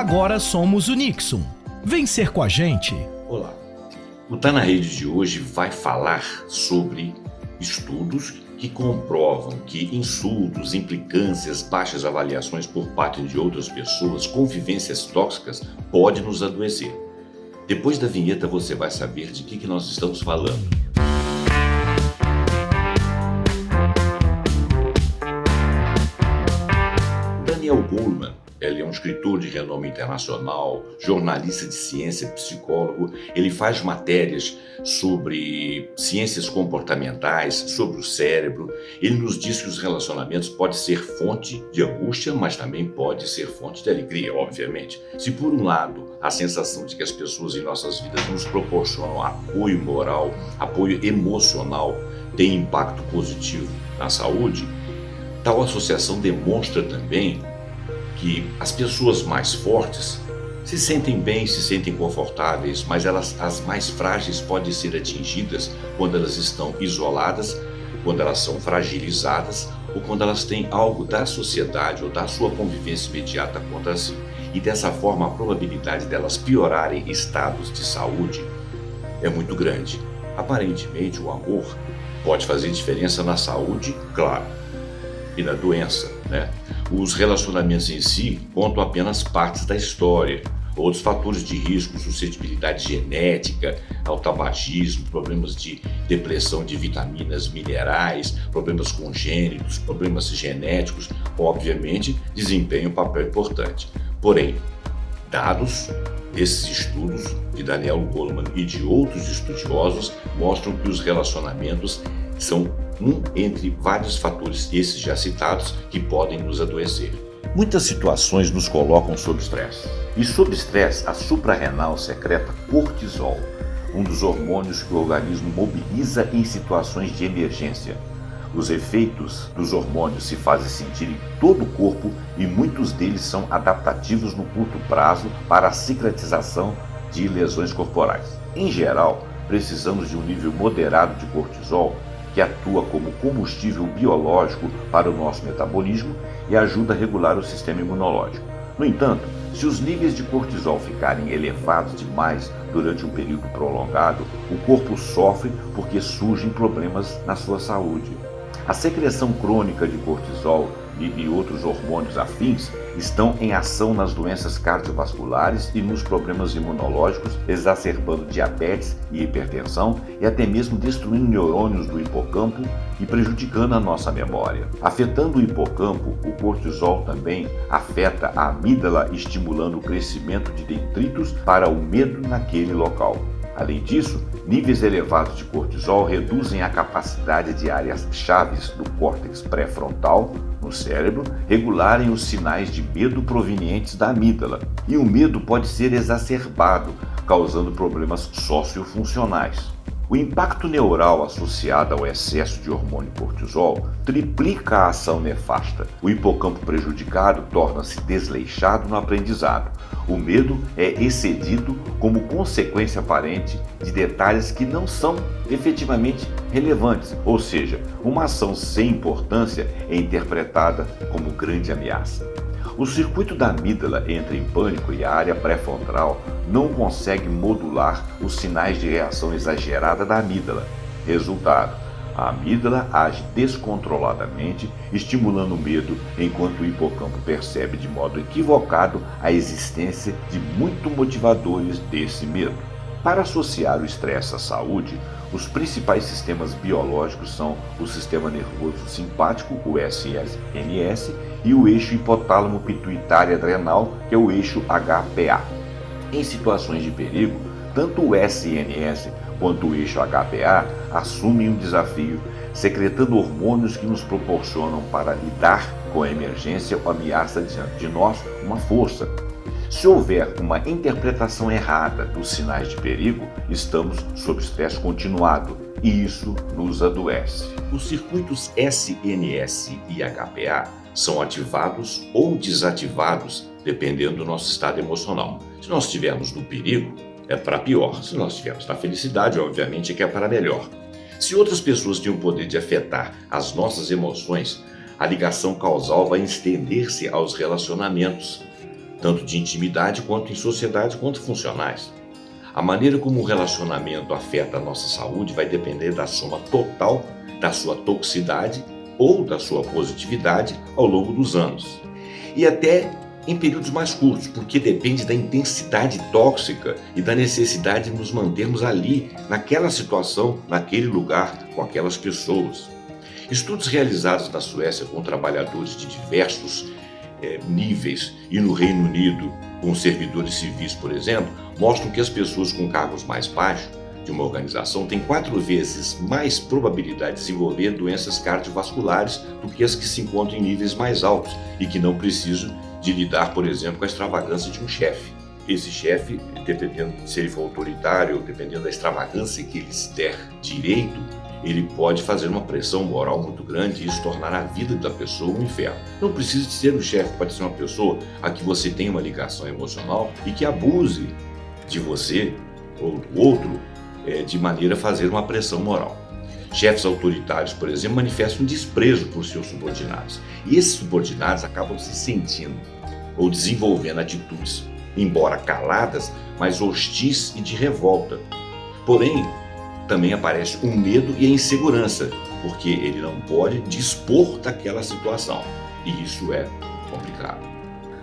Agora somos o Nixon. Vem ser com a gente. Olá. O Tá na Rede de hoje vai falar sobre estudos que comprovam que insultos, implicâncias, baixas avaliações por parte de outras pessoas, convivências tóxicas, podem nos adoecer. Depois da vinheta você vai saber de que nós estamos falando. Daniel Goleman, ele é um escritor de renome internacional, jornalista de ciência, psicólogo. Ele faz matérias sobre ciências comportamentais, sobre o cérebro. Ele nos diz que os relacionamentos podem ser fonte de angústia, mas também pode ser fonte de alegria, obviamente. Se por um lado a sensação de que as pessoas em nossas vidas nos proporcionam apoio moral, apoio emocional, tem impacto positivo na saúde, tal associação demonstra também que as pessoas mais fortes se sentem bem, se sentem confortáveis, mas as mais frágeis podem ser atingidas quando elas estão isoladas, quando elas são fragilizadas ou quando elas têm algo da sociedade ou da sua convivência imediata contra si. E dessa forma a probabilidade delas piorarem estados de saúde é muito grande. Aparentemente o amor pode fazer diferença na saúde, claro, e na doença, né? Os relacionamentos em si contam apenas partes da história. Outros fatores de risco, suscetibilidade genética ao tabagismo, problemas de depressão de vitaminas, minerais, problemas congênitos, problemas genéticos, obviamente desempenham um papel importante. Porém, dados desses estudos de Daniel Goleman e de outros estudiosos mostram que os relacionamentos são um entre vários fatores, esses já citados, que podem nos adoecer. Muitas situações nos colocam sob estresse. E sob estresse, a suprarrenal secreta cortisol, um dos hormônios que o organismo mobiliza em situações de emergência. Os efeitos dos hormônios se fazem sentir em todo o corpo e muitos deles são adaptativos no curto prazo para a cicatrização de lesões corporais. Em geral, precisamos de um nível moderado de cortisol que atua como combustível biológico para o nosso metabolismo e ajuda a regular o sistema imunológico. No entanto, se os níveis de cortisol ficarem elevados demais durante um período prolongado, o corpo sofre porque surgem problemas na sua saúde. A secreção crônica de cortisol e outros hormônios afins estão em ação nas doenças cardiovasculares e nos problemas imunológicos, exacerbando diabetes e hipertensão e até mesmo destruindo neurônios do hipocampo e prejudicando a nossa memória. Afetando o hipocampo, o cortisol também afeta a amígdala, estimulando o crescimento de detritos para o medo naquele local. Além disso, níveis elevados de cortisol reduzem a capacidade de áreas chaves do córtex pré-frontal, no cérebro, regularem os sinais de medo provenientes da amígdala. E o medo pode ser exacerbado, causando problemas sociofuncionais. O impacto neural associado ao excesso de hormônio cortisol triplica a ação nefasta. O hipocampo prejudicado torna-se desleixado no aprendizado. O medo é excedido como consequência aparente de detalhes que não são efetivamente relevantes, ou seja, uma ação sem importância é interpretada como grande ameaça. O circuito da amígdala entra em pânico e a área pré-frontal não consegue modular os sinais de reação exagerada da amígdala. Resultado: a amígdala age descontroladamente, estimulando o medo, enquanto o hipocampo percebe de modo equivocado a existência de muitos motivadores desse medo. Para associar o estresse à saúde, os principais sistemas biológicos são o sistema nervoso simpático, o SNS, e o eixo hipotálamo pituitário adrenal, que é o eixo HPA. Em situações de perigo, tanto o SNS quanto o eixo HPA assumem um desafio, secretando hormônios que nos proporcionam para lidar com a emergência ou ameaça diante de nós uma força. Se houver uma interpretação errada dos sinais de perigo, estamos sob estresse continuado e isso nos adoece. Os circuitos SNS e HPA são ativados ou desativados dependendo do nosso estado emocional. Se nós estivermos no perigo, é para pior. Se nós estivermos na felicidade, obviamente é que é para melhor. Se outras pessoas têm o poder de afetar as nossas emoções, a ligação causal vai estender-se aos relacionamentos. tanto de intimidade quanto em sociedade quanto funcionais. A maneira como o relacionamento afeta a nossa saúde vai depender da soma total da sua toxicidade ou da sua positividade ao longo dos anos. E até em períodos mais curtos, porque depende da intensidade tóxica e da necessidade de nos mantermos ali, naquela situação, naquele lugar, com aquelas pessoas. Estudos realizados na Suécia com trabalhadores de diversos níveis e no Reino Unido com servidores civis, por exemplo, mostram que as pessoas com cargos mais baixos de uma organização têm 4 vezes mais probabilidade de desenvolver doenças cardiovasculares do que as que se encontram em níveis mais altos e que não precisam de lidar, por exemplo, com a extravagância de um chefe. Esse chefe, dependendo se ele for autoritário, dependendo da extravagância que ele se der direito, ele pode fazer uma pressão moral muito grande e isso tornar a vida da pessoa um inferno. Não precisa de ser o chefe, pode ser uma pessoa a que você tem uma ligação emocional e que abuse de você ou do outro de maneira a fazer uma pressão moral. Chefes autoritários, por exemplo, manifestam desprezo por seus subordinados. E esses subordinados acabam se sentindo ou desenvolvendo atitudes, embora caladas, mas hostis e de revolta. Porém, também aparece o medo e a insegurança, porque ele não pode dispor daquela situação. E isso é complicado.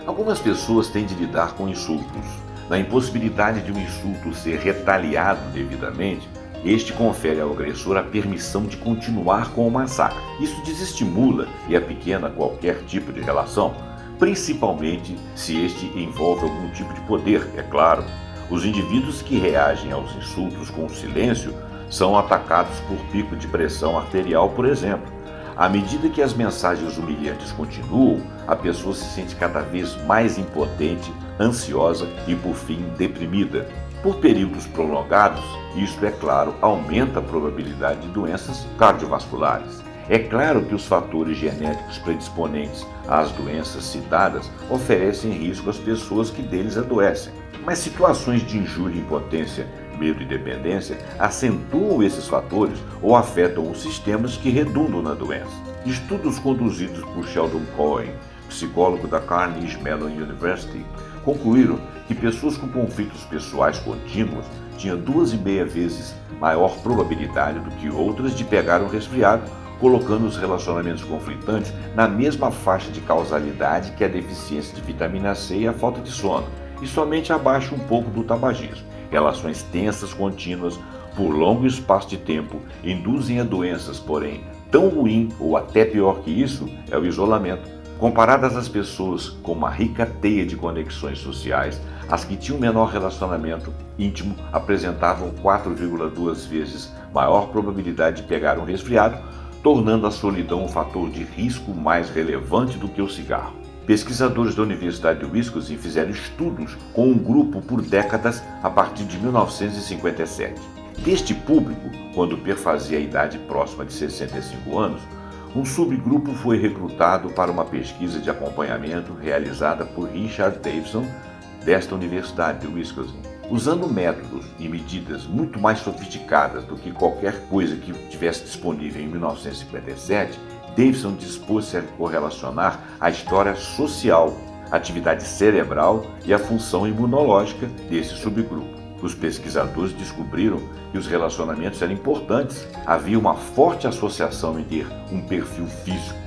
Algumas pessoas têm de lidar com insultos. Na impossibilidade de um insulto ser retaliado devidamente, este confere ao agressor a permissão de continuar com o massacre. Isso desestimula e apequena qualquer tipo de relação, principalmente se este envolve algum tipo de poder, é claro. Os indivíduos que reagem aos insultos com silêncio são atacados por pico de pressão arterial, por exemplo. À medida que as mensagens humilhantes continuam, a pessoa se sente cada vez mais impotente, ansiosa e, por fim, deprimida. Por períodos prolongados, isto, é claro, aumenta a probabilidade de doenças cardiovasculares. É claro que os fatores genéticos predisponentes às doenças citadas oferecem risco às pessoas que deles adoecem. Mas situações de injúria e impotência, medo e dependência acentuam esses fatores ou afetam os sistemas que redundam na doença. Estudos conduzidos por Sheldon Cohen, psicólogo da Carnegie Mellon University, concluíram que pessoas com conflitos pessoais contínuos tinham 2,5 vezes maior probabilidade do que outras de pegar um resfriado, colocando os relacionamentos conflitantes na mesma faixa de causalidade que a deficiência de vitamina C e a falta de sono, e somente abaixo um pouco do tabagismo. Relações tensas contínuas por longo espaço de tempo induzem a doenças, porém, tão ruim ou até pior que isso é o isolamento. Comparadas às pessoas com uma rica teia de conexões sociais, as que tinham menor relacionamento íntimo apresentavam 4,2 vezes maior probabilidade de pegar um resfriado, tornando a solidão um fator de risco mais relevante do que o cigarro. Pesquisadores da Universidade de Wisconsin fizeram estudos com um grupo por décadas a partir de 1957. Deste público, quando perfazia a idade próxima de 65 anos, um subgrupo foi recrutado para uma pesquisa de acompanhamento realizada por Richard Davidson, desta Universidade de Wisconsin. Usando métodos e medidas muito mais sofisticadas do que qualquer coisa que tivesse disponível em 1957, Davidson dispôs-se a correlacionar a história social, a atividade cerebral e a função imunológica desse subgrupo. Os pesquisadores descobriram que os relacionamentos eram importantes. Havia uma forte associação entre um perfil físico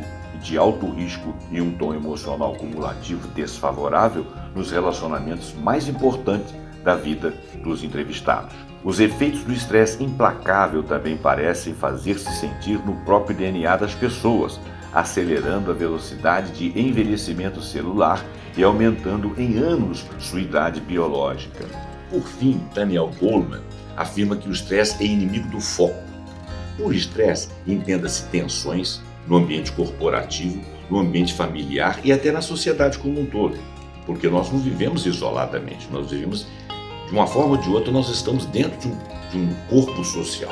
de alto risco e um tom emocional cumulativo desfavorável nos relacionamentos mais importantes da vida dos entrevistados. Os efeitos do estresse implacável também parecem fazer-se sentir no próprio DNA das pessoas, acelerando a velocidade de envelhecimento celular e aumentando em anos sua idade biológica. Por fim, Daniel Goleman afirma que o estresse é inimigo do foco. Por estresse, entenda-se tensões no ambiente corporativo, no ambiente familiar e até na sociedade como um todo, porque nós não vivemos isoladamente, nós vivemos de uma forma ou de outra, nós estamos dentro de um corpo social.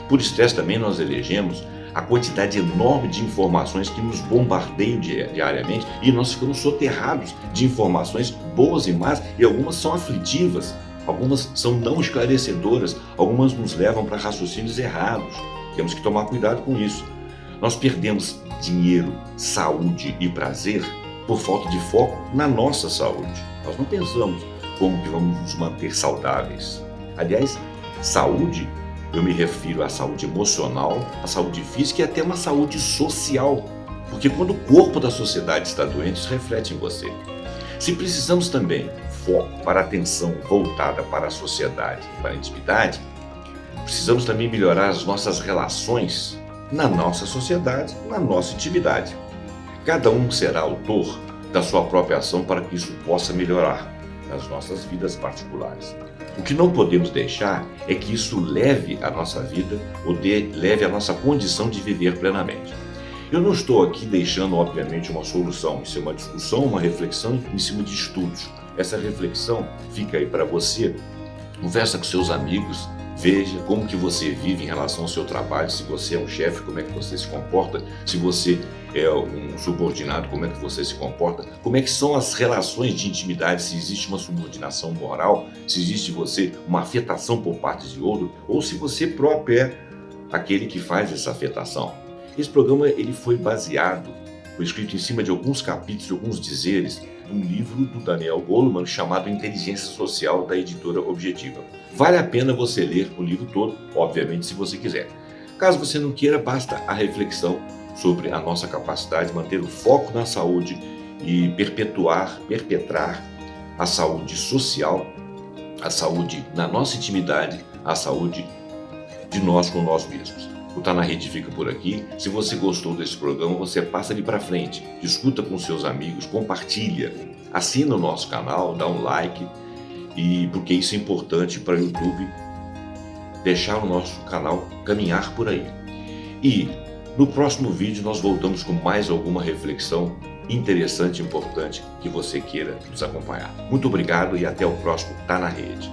Por estresse também nós elegemos a quantidade enorme de informações que nos bombardeiam diariamente e nós ficamos soterrados de informações boas e más e algumas são aflitivas, algumas são não esclarecedoras, algumas nos levam para raciocínios errados. Temos que tomar cuidado com isso. Nós perdemos dinheiro, saúde e prazer por falta de foco na nossa saúde. Nós não pensamos como que vamos nos manter saudáveis. Aliás, saúde, eu me refiro à saúde emocional, à saúde física e até uma saúde social. Porque quando o corpo da sociedade está doente, isso reflete em você. Se precisamos também foco para a atenção voltada para a sociedade e para a intimidade, precisamos também melhorar as nossas relações na nossa sociedade, na nossa intimidade. Cada um será autor da sua própria ação para que isso possa melhorar nas nossas vidas particulares. O que não podemos deixar é que isso leve a nossa vida ou leve a nossa condição de viver plenamente. Eu não estou aqui deixando, obviamente, uma solução. Isso é uma discussão, uma reflexão em cima de estudos. Essa reflexão fica aí para você. Conversa com seus amigos, veja como que você vive em relação ao seu trabalho, se você é um chefe, como é que você se comporta, se você é um subordinado, como é que você se comporta, como é que são as relações de intimidade, se existe uma subordinação moral, se existe uma afetação por parte de outro, ou se você próprio é aquele que faz essa afetação. Esse programa ele foi escrito em cima de alguns capítulos, de alguns dizeres, de um livro do Daniel Goleman chamado Inteligência Social, da editora Objetiva. Vale a pena você ler o livro todo, obviamente, se você quiser. Caso você não queira, basta a reflexão sobre a nossa capacidade de manter o foco na saúde e perpetrar a saúde social, a saúde na nossa intimidade, a saúde de nós com nós mesmos. O Tá na Rede fica por aqui. Se você gostou desse programa, você passa ali para frente, discuta com seus amigos, compartilha, assina o nosso canal, dá um like, porque isso é importante para o YouTube deixar o nosso canal caminhar por aí. E no próximo vídeo nós voltamos com mais alguma reflexão interessante e importante que você queira nos acompanhar. Muito obrigado e até o próximo Tá na Rede.